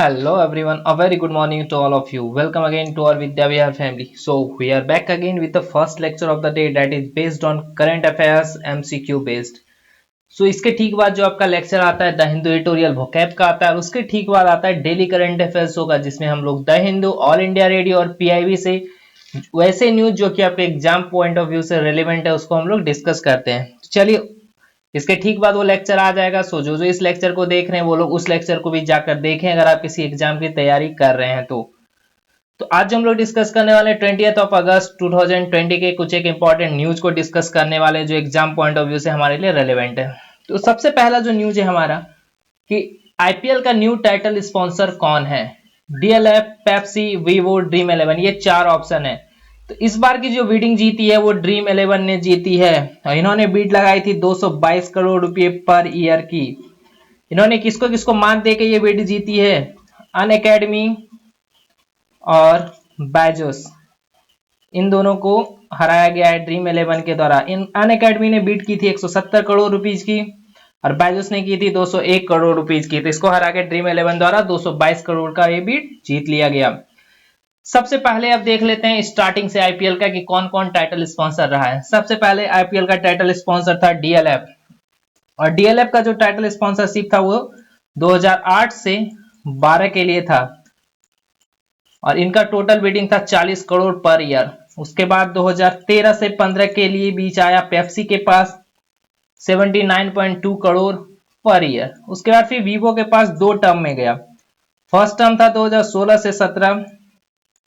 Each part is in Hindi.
Hello everyone, a very good morning to all of you. Welcome again to our Vidya Vihar family. So we are back again with the first lecture of the day that is based on current affairs MCQ based. So इसके ठीक बाद जो आपका लेक्चर आता है द हिंदू एडिटोरियल वोकैब का आता है और उसके ठीक बाद आता है डेली करंट अफेयर्स होगा जिसमें हम लोग the Hindu, all India radio और पीआईबी से वैसे न्यूज जो कि आपके एग्जाम पॉइंट ऑफ व्यू से रिलेवेंट है उसको हम लोग डिस्कस करते हैं। चलिए इसके ठीक बाद वो लेक्चर आ जाएगा। सो जो जो इस लेक्चर को देख रहे हैं वो लोग उस लेक्चर को भी जाकर देखें अगर आप किसी एग्जाम की तैयारी कर रहे हैं तो आज जो हम लोग डिस्कस करने वाले 20th ऑफ अगस्त 2020 के कुछ एक इंपॉर्टेंट न्यूज को डिस्कस करने वाले जो एग्जाम पॉइंट ऑफ व्यू से हमारे लिए रेलेवेंट है। तो सबसे पहला जो न्यूज है हमारा कि आईपीएल का न्यू टाइटल स्पॉन्सर कौन है। डीएलएफ, पेप्सी, वीवो, ड्रीम 11 ये चार ऑप्शन है। तो इस बार की जो बीडिंग जीती है वो ड्रीम 11 ने जीती है और इन्होंने बीड लगाई थी 222 करोड़ रुपए पर ईयर की। इन्होंने किसको किसको मान दे के ये बीड जीती है? अन अकेडमी और बायजूस, इन दोनों को हराया गया है ड्रीम 11 के द्वारा। इन अन अकेडमी ने बीट की थी 170 करोड़ रुपीज की और बायजूस ने की थी 201 करोड़ रुपीज की। तो इसको हरा के ड्रीम 11 द्वारा 222 करोड़ का ये बीट जीत लिया गया। सबसे पहले अब देख लेते हैं स्टार्टिंग से आईपीएल का कि कौन कौन टाइटल स्पॉन्सर रहा है। सबसे पहले आईपीएल का टाइटल स्पॉन्सर था डीएलएफ और डीएलएफ का जो टाइटल स्पॉन्सरशिप था वो 2008 से 12 के लिए था और इनका टोटल बिडिंग था 40 करोड़ पर ईयर। उसके बाद 2013 से 15 के लिए बीच आया पेप्सी के पास 79.2 करोड़ पर ईयर। उसके बाद फिर वीवो के पास दो टर्म में गया। फर्स्ट टर्म था 2016 से 17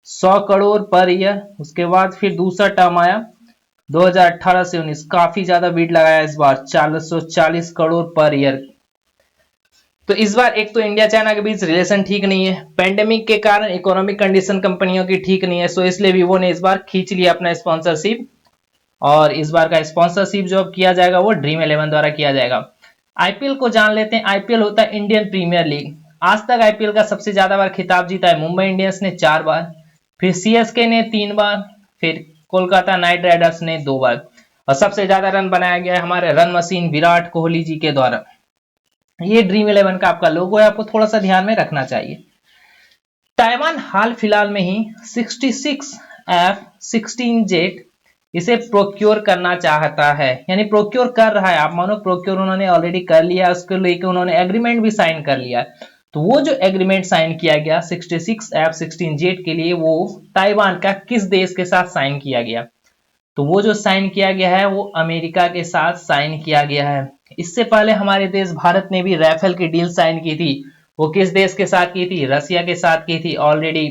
100 करोड़ पर ईयर। उसके बाद फिर दूसरा टर्म आया 2018 से 19, काफी ज्यादा बीट लगाया इस बार 440 करोड़ पर ईयर। तो इस बार एक तो इंडिया चाइना के बीच रिलेशन ठीक नहीं है, पेंडेमिक के कारण इकोनॉमिक कंडीशन कंपनियों की ठीक नहीं है, सो इसलिए वीवो ने इस बार खींच लिया अपना स्पॉन्सरशिप और इस बार का स्पॉन्सरशिप जो अब किया जाएगा वो ड्रीम 11 द्वारा किया जाएगा। आईपीएल को जान लेते हैं। आईपीएल होता है इंडियन प्रीमियर लीग। आज तक आईपीएल का सबसे ज्यादा बार खिताब जीता है मुंबई इंडियंस ने 4 बार, फिर सीएसके ने 3 बार, फिर कोलकाता नाइट राइडर्स ने 2 बार और सबसे ज्यादा रन बनाया गया है हमारे रन मशीन विराट कोहली जी के द्वारा। ये ड्रीम 11 का आपका लोगो है, आपको थोड़ा सा ध्यान में रखना चाहिए। ताइवान हाल फिलहाल में ही 66F-16 जेट इसे प्रोक्योर करना चाहता है, यानी प्रोक्योर कर रहा है। आप मानो प्रोक्योर उन्होंने ऑलरेडी कर लिया, उसको लेकर उन्होंने एग्रीमेंट भी साइन कर लिया। तो वो जो एग्रीमेंट साइन किया गया 66F-16 जेट के लिए वो ताइवान का किस देश के साथ साइन किया गया? तो वो जो साइन किया गया है वो अमेरिका के साथ साइन किया गया है। इससे पहले हमारे देश भारत ने भी राफेल की डील साइन की थी। वो किस देश के साथ की थी? रसिया के साथ की थी। ऑलरेडी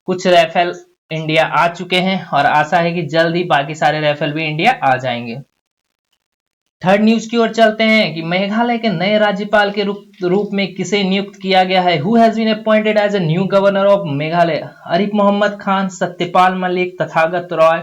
कुछ राफेल इंडिया आ चुके हैं और आशा है कि जल्द ही बाकी सारे राफेल भी इंडिया आ जाएंगे। थर्ड न्यूज की ओर चलते हैं कि मेघालय के नए राज्यपाल के रूप में किसे नियुक्त किया गया है। Who has been appointed as a new governor of Meghalaya? Arif Mohammad Khan, Satyapal Malik, Tathagata Roy,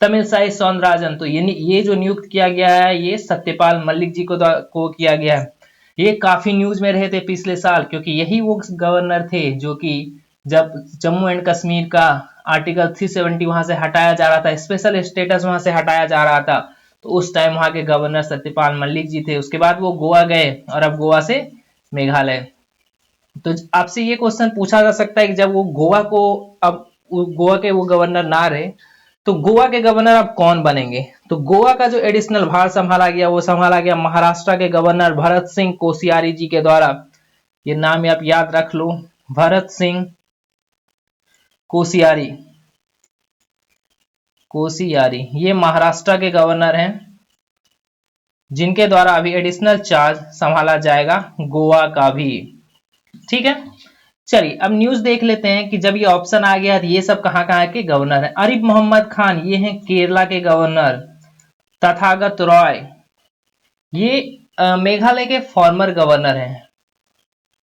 Tamilisai Soundararajan. तो ये जो नियुक्त किया गया है ये सत्यपाल मलिक जी को किया गया है। ये काफी न्यूज में रहे थे पिछले साल क्योंकि यही वो गवर्नर थे जो कि जब जम्मू एंड कश्मीर का आर्टिकल 370 वहां से हटाया जा रहा था, स्पेशल स्टेटस वहां से हटाया जा रहा था, तो उस टाइम वहां के गवर्नर सत्यपाल मलिक जी थे। उसके बाद वो गोवा गए और अब गोवा से मेघालय। तो आपसे ये क्वेश्चन पूछा जा सकता है कि जब वो गोवा को अब गोवा के वो गवर्नर ना रहे तो गोवा के गवर्नर अब कौन बनेंगे? तो गोवा का जो एडिशनल भार संभाला गया वो संभाला गया महाराष्ट्र के गवर्नर भरत सिंह कोश्यारी जी के द्वारा। ये नाम आप याद रख लो, भरत सिंह कोश्यारी। ये महाराष्ट्र के गवर्नर हैं जिनके द्वारा अभी एडिशनल चार्ज संभाला जाएगा गोवा का भी। ठीक है, चलिए अब न्यूज देख लेते हैं कि जब ये ऑप्शन आ गया तो ये सब कहां के गवर्नर हैं। आरिफ मोहम्मद खान ये हैं केरला के गवर्नर। तथागत रॉय ये मेघालय के फॉर्मर गवर्नर हैं।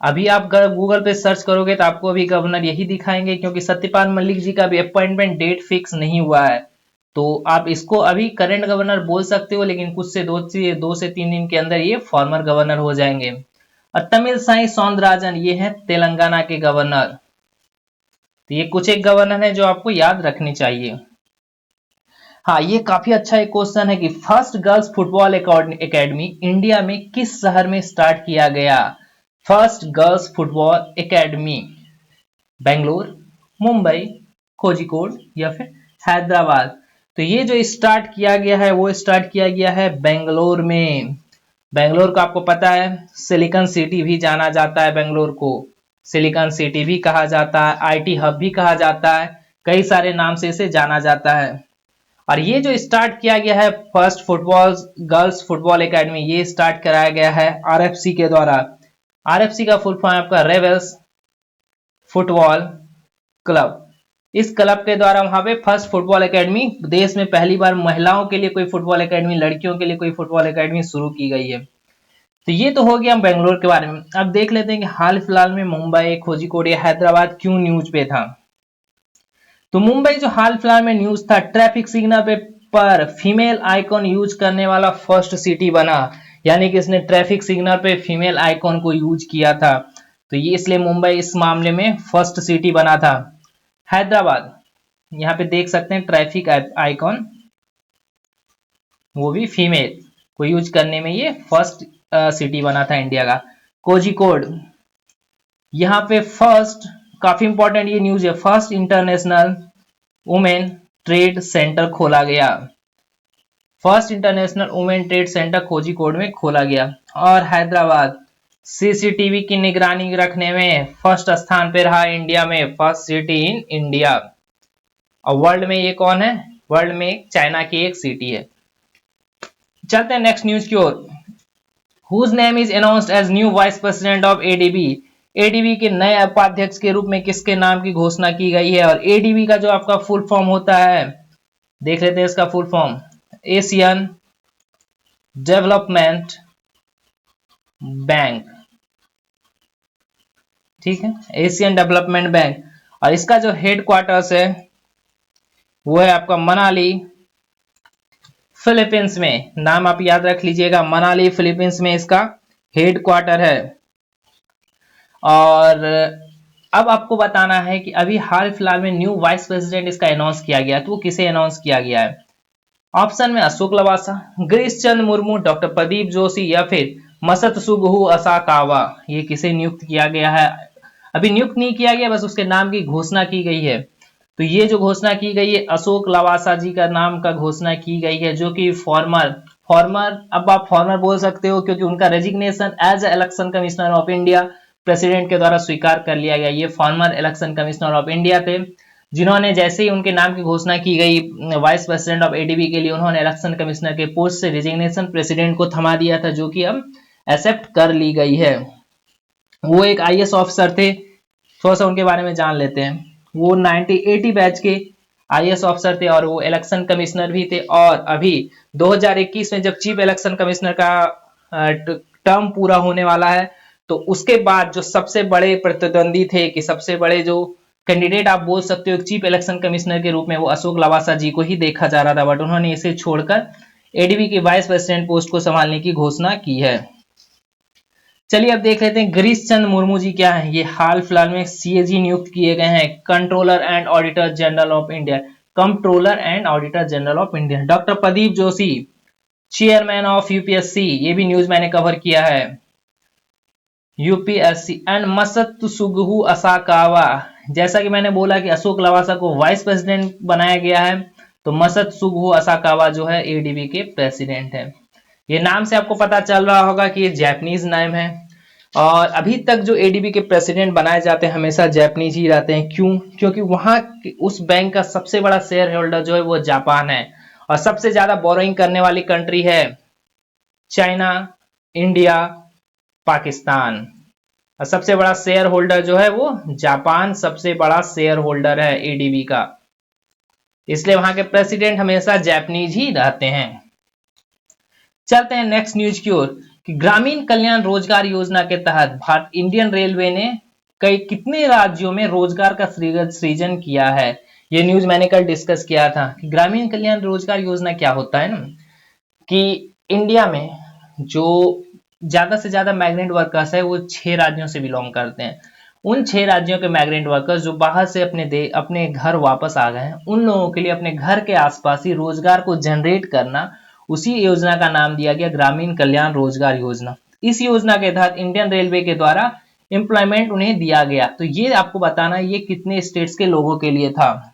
अभी आप गूगल पे सर्च करोगे तो आपको अभी गवर्नर यही दिखाएंगे क्योंकि सत्यपाल मलिक जी का भी अपॉइंटमेंट डेट फिक्स नहीं हुआ है। तो आप इसको अभी करंट गवर्नर बोल सकते हो लेकिन कुछ से 2 से 3 दिन के अंदर ये फॉर्मर गवर्नर हो जाएंगे। और तमिलसाई सौंदरराजन ये है तेलंगाना के गवर्नर। तो ये कुछ एक गवर्नर है जो आपको याद रखनी चाहिए। हाँ, ये काफी अच्छा एक क्वेश्चन है कि first girls football academy India में किस शहर में स्टार्ट किया गया? First girls football academy, Bangalore, Mumbai, Kozhikode या फिर हैदराबाद। तो ये जो स्टार्ट किया गया है वो स्टार्ट किया गया है बेंगलोर में। बेंगलोर को आपको पता है सिलिकॉन सिटी भी जाना जाता है, बेंगलोर को सिलिकॉन सिटी भी कहा जाता है, आईटी हब भी कहा जाता है, कई सारे नाम से इसे जाना जाता है। और ये जो स्टार्ट किया गया है first football girls football academy, ये स्टार्ट कराया गया है आरएफसी के द्वारा। आरएफसी का फुल फॉर्म आपका रेबल्स फुटबॉल क्लब। इस क्लब के द्वारा वहां पे फर्स्ट फुटबॉल एकेडमी, देश में पहली बार महिलाओं के लिए कोई फुटबॉल एकेडमी, लड़कियों के लिए कोई फुटबॉल एकेडमी शुरू की गई है। तो ये तो हो गया बेंगलोर के बारे में। अब देख लेते हैं कि हाल फिलहाल में मुंबई, कोझिकोड या हैदराबाद क्यों न्यूज पे था। तो मुंबई जो हाल फिलहाल में न्यूज था, ट्रैफिक सिग्नल पे पर फीमेल आइकॉन यूज करने वाला फर्स्ट सिटी बना, यानी कि इसने ट्रैफिक सिग्नल पे फीमेल आइकॉन को यूज किया था। तो ये इसलिए मुंबई इस मामले में फर्स्ट सिटी बना था। हैदराबाद, यहाँ पे देख सकते हैं ट्रैफिक आइकॉन, वो भी फीमेल को यूज करने में ये फर्स्ट सिटी बना था इंडिया का। कोझिकोड, यहाँ पे फर्स्ट, काफी इंपॉर्टेंट ये न्यूज है, first international women trade centre खोला गया। First international women trade centre Kozhikode में खोला गया। और हैदराबाद सीसीटीवी की निगरानी रखने में फर्स्ट स्थान पे रहा इंडिया में, फर्स्ट सिटी इन इंडिया। और वर्ल्ड में ये कौन है, वर्ल्ड में चाइना की एक सिटी है। चलते हैं नेक्स्ट न्यूज की ओर। Whose name is announced as new vice president of ADB. ADB के नए उपाध्यक्ष के रूप में किसके नाम की घोषणा की गई है। और एडीबी का जो आपका फुल फॉर्म होता है, देख लेते हैं इसका full form, Asian development bank, ठीक है, एशियन डेवलपमेंट बैंक। और इसका जो हेड क्वार्टर्स है वो है आपका मनाली, फिलीपींस में। नाम आप याद रख लीजिएगा, मनाली फिलीपींस में इसका हेड क्वार्टर है। और अब आपको बताना है कि अभी हाल फिलहाल में न्यू वाइस प्रेसिडेंट इसका अनाउंस किया गया, तो वो किसे अनाउंस किया गया है। ऑप्शन में अशोक लवासा, गिरीश चंद्र मुर्मू, डॉक्टर प्रदीप जोशी या फिर मसत्सुगु असाकावा। ये किसे नियुक्त किया गया है, अभी नियुक्त नहीं किया गया, बस उसके नाम की घोषणा की गई है। तो ये जो घोषणा की गई है अशोक लवासा जी का नाम का घोषणा की गई है, जो कि फॉर्मर, अब आप फॉर्मर बोल सकते हो क्योंकि उनका resignation as election commissioner of India president के द्वारा स्वीकार कर लिया गया। ये former election commissioner of India थे, जिन्होंने जैसे ही उनके नाम की घोषणा की गई वाइस प्रेसिडेंट ऑफ एडीबी के लिए, उन्होंने इलेक्शन कमिश्नर के पोस्ट से रेजिग्नेशन प्रेसिडेंट को थमा दिया था, जो कि अब एक्सेप्ट कर ली गई है। वो एक आईएएस ऑफिसर थे, थोड़ा सा उनके बारे में जान लेते हैं। वो 1980 बैच के आईएएस ऑफिसर थे और वो इलेक्शन कमिश्नर भी थे। और अभी 2021 में जब चीफ इलेक्शन कमिश्नर का टर्म पूरा होने वाला है, तो उसके बाद जो सबसे बड़े प्रतिद्वंदी थे, कि सबसे बड़े जो कैंडिडेट आप बोल सकते हो चीफ इलेक्शन कमिश्नर के रूप में, वो अशोक लवासा जी को ही देखा जा रहा था, बट उन्होंने इसे छोड़कर एडीबी के वाइस प्रेसिडेंट पोस्ट को संभालने की घोषणा की है। चलिए अब देख लेते हैं गिरीश चंद्र मुर्मू जी क्या है। ये हाल फिलहाल में सीएजी नियुक्त किए गए हैं, controller and auditor general of India, controller and auditor general of India. Doctor Pradeep Joshi chairman of UPSC, ये भी न्यूज मैंने कवर किया है, यूपीएससी। एंड मसत्सुगु असाकावा, जैसा कि मैंने बोला कि अशोक लवासा को वाइस प्रेसिडेंट बनाया गया है, तो मसत्सुगु असाकावा जो है एडीबी के प्रेसिडेंट है। ये नाम से आपको पता चल रहा होगा कि ये जैपनीज नाम है। और अभी तक जो एडीबी के प्रेसिडेंट बनाए जाते हैं हमेशा जैपनीज ही रहते हैं। क्यों, क्योंकि वहां उस बैंक का सबसे बड़ा शेयर होल्डर जो है वो जापान है, और सबसे ज्यादा बोरोइंग करने वाली कंट्री है चाइना, इंडिया, पाकिस्तान। और सबसे बड़ा शेयर होल्डर जो है वो जापान सबसे बड़ा शेयर होल्डर है एडीबी का, इसलिए वहां के प्रेसिडेंट हमेशा जापानीज ही रहते हैं। चलते हैं नेक्स्ट न्यूज की ओर कि ग्रामीण कल्याण रोजगार योजना के तहत भारत इंडियन रेलवे ने कितने राज्यों में रोजगार का सृजन किया है। ये न्यूज मैंने कल डिस्कस किया था कि ग्रामीण कल्याण रोजगार योजना क्या होता है ना, कि इंडिया में जो ज्यादा से ज्यादा माइग्रेंट वर्कर्स है वो 6 राज्यों से बिलोंग करते हैं। उन 6 राज्यों के माइग्रेंट वर्कर्स जो बाहर से अपने घर वापस आ गए हैं, उन लोगों के लिए अपने घर के आसपास ही रोजगार को जनरेट करना, उसी योजना का नाम दिया गया ग्रामीण कल्याण रोजगार योजना। इस योजना के तहत इंडियन रेलवे के द्वारा एम्प्लॉयमेंट उन्हें दिया गया। तो ये आपको बताना है ये कितने स्टेट्स के लोगों के लिए था।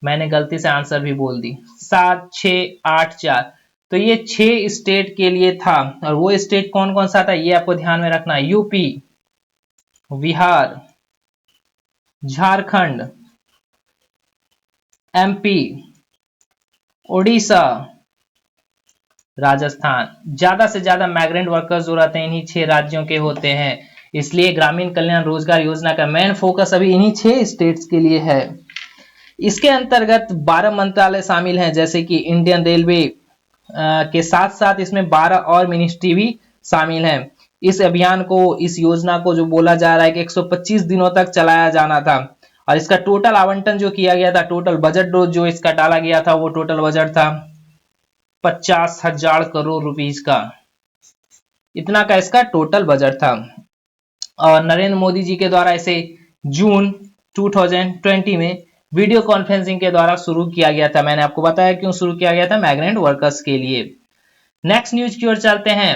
मैंने गलती से आंसर भी बोल दी, 7, 6, 8, 4। तो ये 6 स्टेट के लिए था। और वो स्टेट कौन कौन सा था ये आपको ध्यान में रखना है। UP, Bihar, Jharkhand, MP, Orissa, Rajasthan. ज्यादा से ज्यादा माइग्रेंट वर्कर्स जो रहते हैं इन्हीं 6 राज्यों के होते हैं। इसलिए ग्रामीण कल्याण रोजगार योजना का मेन फोकस अभी इन्हीं 6 स्टेट्स के लिए है। इसके अंतर्गत 12 मंत्रालय शामिल हैं, जैसे कि इंडियन रेलवे के साथ साथ इसमें 12 और मिनिस्ट्री भी शामिल हैं। इस अभियान को, इस योजना को जो बोला जा रहा है कि 125 दिनों तक चलाया जाना था। और इसका टोटल आवंटन जो किया गया था, टोटल बजट जो इसका डाला गया था, वो टोटल बजट था 50,000 करोड़ रुपीस का। इतना का इसका टोटल बजट था। और नरेंद्र मोदी जी के द्वारा इसे जून 2020 में वीडियो कॉन्फ्रेंसिंग के द्वारा शुरू किया गया था। मैंने आपको बताया क्यों शुरू किया गया था, माइग्रेंट वर्कर्स के लिए। नेक्स्ट न्यूज की ओर चलते हैं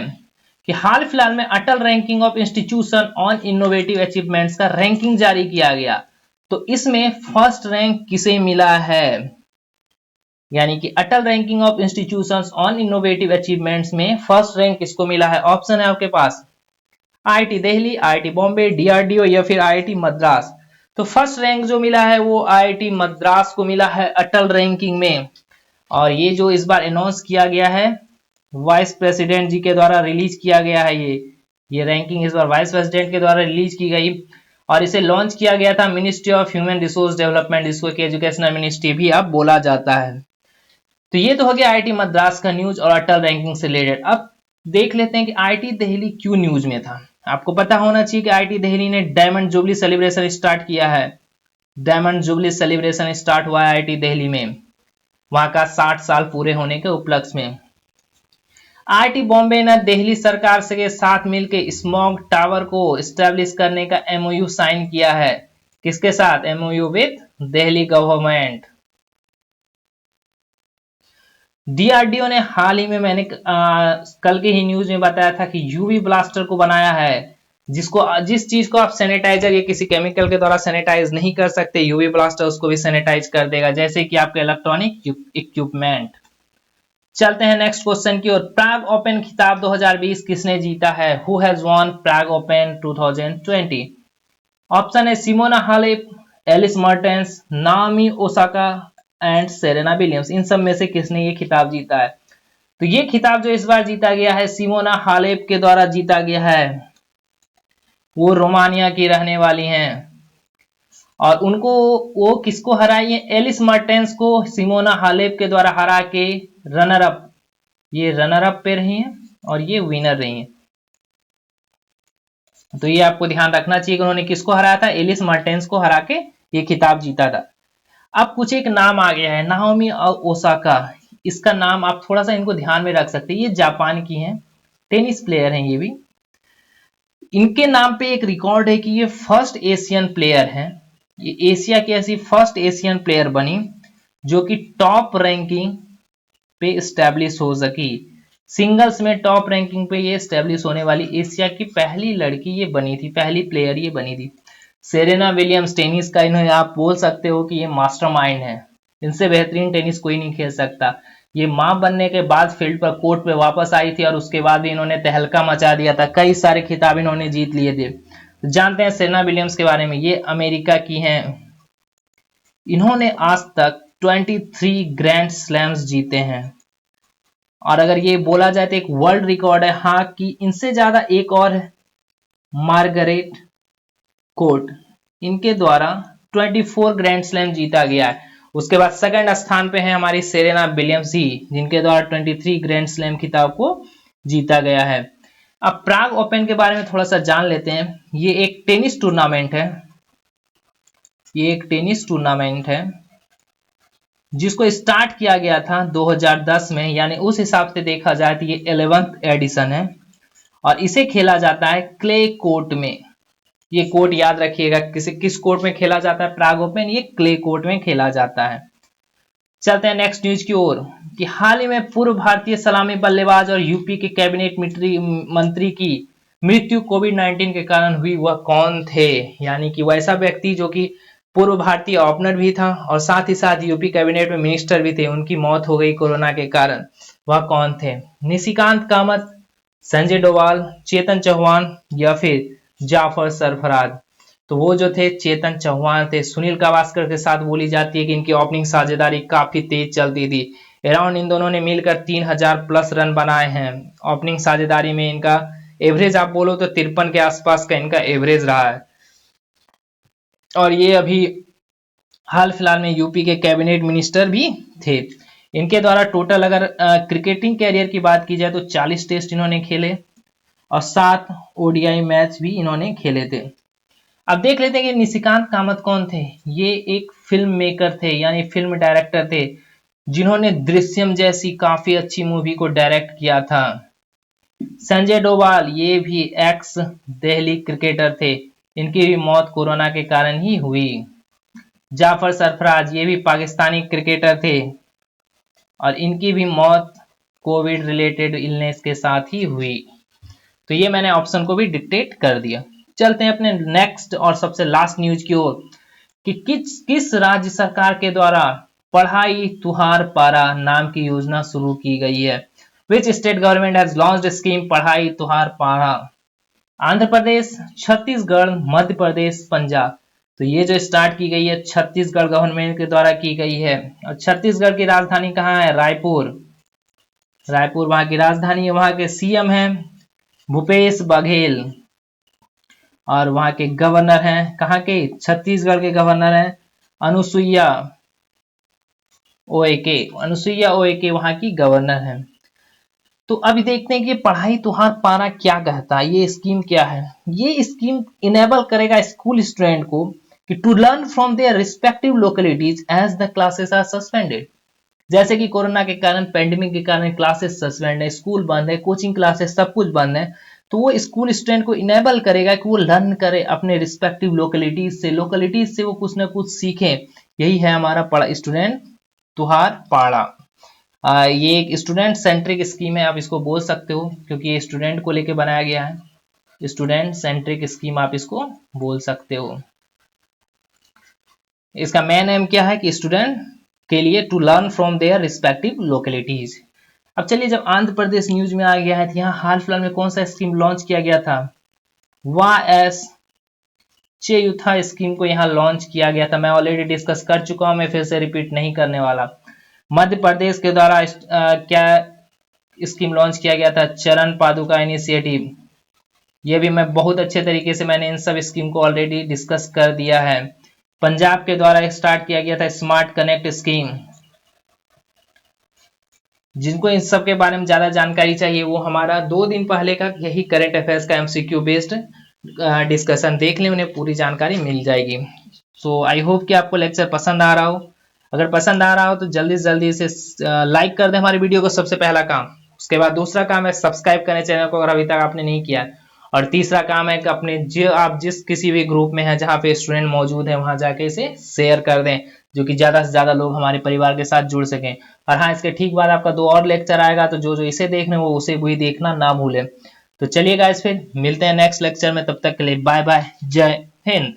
कि हाल फिलहाल में Atal ranking of institution on innovative achievements का रैंकिंग जारी किया गया। तो इसमें फर्स्ट रैंक किसे मिला है, यानी कि Atal ranking of institutions on innovative achievements में फर्स्ट रैंक किसको मिला है। ऑप्शन है आपके पास IIT Delhi, IIT Bombay, DRDO या फिर आईआईटी मद्रास। तो फर्स्ट रैंक जो मिला है वो आईआईटी मद्रास को मिला है अटल रैंकिंग में। और ये जो इस बार अनाउंस किया गया है वाइस प्रेसिडेंट जी के द्वारा रिलीज किया गया है। ये रैंकिंग इस बार वाइस प्रेसिडेंट के द्वारा रिलीज की गई और इसे लॉन्च किया गया था ministry of human resource development, जिसको कि एजुकेशनल मिनिस्ट्री भी अब बोला जाता है। तो ये तो हो गया आईआईटी मद्रास का न्यूज और अटल रैंकिंग से रिलेटेड। अब देख लेते हैं कि आईआईटी दिल्ली क्यों न्यूज में था। आपको पता होना चाहिए कि आईआईटी दिल्ली ने डायमंड जुबली सेलिब्रेशन स्टार्ट किया है। डायमंड जुबली सेलिब्रेशन स्टार्ट हुआ है आईआईटी दिल्ली में, वहां का 60 साल पूरे होने के उपलक्ष्य में। आईआईटी बॉम्बे ने दिल्ली सरकार से के साथ मिलकर स्मॉग टावर को स्टैब्लिश करने का एमओयू साइन किया है। किसके साथ MOU? With Delhi government. DRDO ने हाल ही में, मैंने कल के ही न्यूज में बताया था कि यूवी ब्लास्टर को बनाया है, जिस चीज को आप सैनिटाइजर या किसी केमिकल के द्वारा सैनिटाइज नहीं कर सकते, यूवी ब्लास्टर उसको भी सैनिटाइज कर देगा, जैसे कि आपके इलेक्ट्रॉनिक इक्विपमेंट। चलते हैं नेक्स्ट क्वेश्चन की ओर। प्राग ओपन खिताब 2020 किसने जीता है? Who has won Prague open 2020? Option है Simona Halep, Elise Mertens, Naomi Osaka and Serena Williams. इन सब में से किसने ये खिताब जीता है? तो ये खिताब जो इस बार जीता गया है सिमोना हालेप के द्वारा जीता गया है। वो रोमानिया की रहने वाली हैं और उनको, वो किसको हराई है? एलिस मर्टेंस को सिमोना हालेप के द्वारा हरा के रनर अप, ये रनर अप पे रही हैं और ये विनर रही हैं। तो ये आपको ध्यान रखना चाहिए कि उन्होंने किसको हराया था, एलिस मर्टेंस को हरा के ये खिताब जीता था। अब कुछ एक नाम आ गया है, नाओमी ओसाका। इसका नाम आप थोड़ा सा इनको ध्यान में रख सकते हैं, ये जापान की हैं, टेनिस प्लेयर हैं ये भी। इनके नाम पे एक रिकॉर्ड है कि ये फर्स्ट एशियन प्लेयर हैं, ये एशिया की ऐसी फर्स्ट एशियन प्लेयर बनी जो कि टॉप रैंकिंग पे स्टैब्लिश हो सकी। सिंगल्स में टॉप रैंकिंग पे ये स्टैब्लिश होने वाली एशिया की पहली लड़की ये बनी थी, पहली प्लेयर ये बनी थी। सेरेना विलियम्स टेनिस का, इन्हें आप बोल सकते हो कि ये मास्टरमाइंड है, इनसे बेहतरीन टेनिस कोई नहीं खेल सकता। ये मां बनने के बाद फील्ड पर कोर्ट पे वापस आई थी और उसके बाद भी इन्होंने तहलका मचा दिया था, कई सारे खिताब इन्होंने जीत लिए थे। जानते हैं सेरेना विलियम्स के बारे में, ये अमेरिका की हैं। इन्होंने आज तक 23 ग्रैंड स्लैम्स जीते हैं। और अगर ये बोला जाए तो एक वर्ल्ड रिकॉर्ड है, हाँ, कि इनसे ज्यादा एक और है, मार्गरेट कोर्ट, इनके द्वारा 24 ग्रैंड स्लैम जीता गया है। उसके बाद सेकंड स्थान पे है हमारी सेरेना विलियम्स ही, जिनके द्वारा 23 ग्रैंड स्लैम खिताब को जीता गया है। अब प्राग ओपन के बारे में थोड़ा सा जान लेते हैं। ये एक टेनिस टूर्नामेंट है, ये एक टेनिस टूर्नामेंट है जिसको स्टार्ट किया गया था 2010 में, यानी उस हिसाब से देखा जाए तो ये 11th एडिशन है और इसे खेला जाता है क्ले कोर्ट में। ये कोर्ट याद रखिएगा, किस कोर्ट में खेला जाता है प्राग ओपन, ये क्ले कोर्ट में खेला जाता है। चलते हैं नेक्स्ट न्यूज की ओर कि हाल ही में पूर्व भारतीय सलामी बल्लेबाज और यूपी के कैबिनेट मंत्री की मृत्यु कोविड-19 के कारण हुई वह कौन थे? यानी कि वैसा व्यक्ति जो कि पूर्व भारतीय ओपनर भी था और साथ ही साथ यूपी कैबिनेट में मिनिस्टर भी थे, उनकी मौत हो गई कोरोना के कारण। वह कौन थे? निशिकांत कामत, संजय डोभाल, चेतन चौहान या फिर जाफर सरफराज। तो वो जो थे चेतन चौहान थे। सुनील गावस्कर के साथ बोली जाती है कि इनकी ओपनिंग साझेदारी काफी तेज चलती थी। अराउंड इन दोनों ने मिलकर 3000 प्लस रन बनाए हैं ओपनिंग साझेदारी में। इनका एवरेज आप बोलो तो 53 के आसपास का इनका एवरेज रहा है। और ये अभी हाल फिलहाल में यूपी के कैबिनेट मिनिस्टर भी थे। इनके द्वारा टोटल अगर क्रिकेटिंग कैरियर की बात की जाए तो 40 टेस्ट इन्होंने खेले और 7 ओडीआई मैच भी इन्होंने खेले थे। अब देख लेते हैं कि निशिकांत कामत कौन थे। ये एक फिल्म मेकर थे, यानी फिल्म डायरेक्टर थे, जिन्होंने दृश्यम जैसी काफी अच्छी मूवी को डायरेक्ट किया था। संजय डोभाल ये भी एक्स दिल्ली क्रिकेटर थे, इनकी भी मौत कोरोना के कारण ही हुई। जाफर सरफराज ये भी पाकिस्तानी क्रिकेटर थे और इनकी भी मौत कोविड रिलेटेड इलनेस के साथ ही हुई। तो ये मैंने ऑप्शन को भी डिक्टेट कर दिया। चलते हैं अपने नेक्स्ट और सबसे लास्ट न्यूज की ओर कि किस राज्य सरकार के द्वारा पढ़ाई तुहार पारा नाम की योजना शुरू की गई है। Which state government has launched scheme पढ़ाई तुहार पारा? आंध्र प्रदेश, छत्तीसगढ़, मध्य प्रदेश, पंजाब। तो ये जो स्टार्ट की गई है छत्तीसगढ़ गवर्नमेंट के द्वारा की गई है। और छत्तीसगढ़ की राजधानी कहाँ है? रायपुर। रायपुर वहां की राजधानी है। वहां के सीएम हैं भूपेश बघेल और वहां के गवर्नर हैं, कहाँ के? छत्तीसगढ़ के गवर्नर हैं अनुसुईया ओएके। अनुसुईया ओएके वहां की गवर्नर हैं। तो अभी देखते हैं कि पढ़ाई तुहार पारा क्या कहता है, ये स्कीम क्या है। ये स्कीम इनेबल करेगा स्कूल स्टूडेंट को कि to learn from their respective localities as the classes are suspended. जैसे कि कोरोना के कारण, पेंडेमिक के कारण क्लासेस सस्पेंड है, स्कूल बंद है, कोचिंग क्लासेस सब कुछ बंद है, तो वो स्कूल स्टूडेंट को इनेबल करेगा कि वो लर्न करे अपने रिस्पेक्टिव लोकेलिटीज से वो कुछ ना कुछ सीखें। यही है हमारा स्टूडेंट तुहार पाड़ा। ये एक स्टूडेंट सेंट्रिक स्कीम है, आप इसको बोल सकते हो, क्योंकि ये स्टूडेंट को लेके बनाया गया है। स्टूडेंट सेंट्रिक स्कीम आप इसको बोल सकते हो। इसका मेन एम क्या है कि स्टूडेंट के लिए to learn from their respective localities. अब चलिए, जब आंध्र प्रदेश न्यूज में आ गया है तो यहाँ हाल फिलहाल में कौन सा स्कीम लॉन्च किया गया था? वाएस चेयुथा स्कीम को यहाँ लॉन्च किया गया था। मैं ऑलरेडी डिस्कस कर चुका हूं, मैं फिर से रिपीट नहीं करने वाला। मध्य प्रदेश के द्वारा क्या स्कीम लॉन्च किया गया था? चरण पादुका इनिशिएटिव। ये भी मैं बहुत अच्छे तरीके से मैंने इन सब स्कीम को ऑलरेडी डिस्कस कर दिया है। पंजाब के द्वारा स्टार्ट किया गया था स्मार्ट कनेक्ट स्कीम। जिनको इन सब के बारे में ज्यादा जानकारी चाहिए वो हमारा 2 दिन पहले का यही करंट अफेयर्स का एमसीक्यू बेस्ड डिस्कशन देख लें, उन्हें पूरी जानकारी मिल जाएगी। सो आई होप कि आपको लेक्चर पसंद आ रहा हो। अगर पसंद आ रहा हो तो जल्दी से जल्दी से लाइक कर दें हमारी वीडियो को, सबसे पहला काम। उसके बाद दूसरा काम है सब्सक्राइब करें चैनल को अगर अभी तक आपने नहीं किया। और तीसरा काम है कि अपने आप जिस किसी भी ग्रुप में है जहाँ पे स्टूडेंट मौजूद है वहां जाके इसे शेयर कर दें, जो कि ज्यादा से ज्यादा लोग हमारे परिवार के साथ जुड़ सकें। और हाँ, इसके ठीक बाद आपका 2 और लेक्चर आएगा, तो जो जो इसे देख रहे हैं वो उसे भी देखना ना भूलें। तो चलिए गाइस, फिर मिलते हैं नेक्स्ट लेक्चर में, तब तक के लिए बाय बाय, जय हिंद।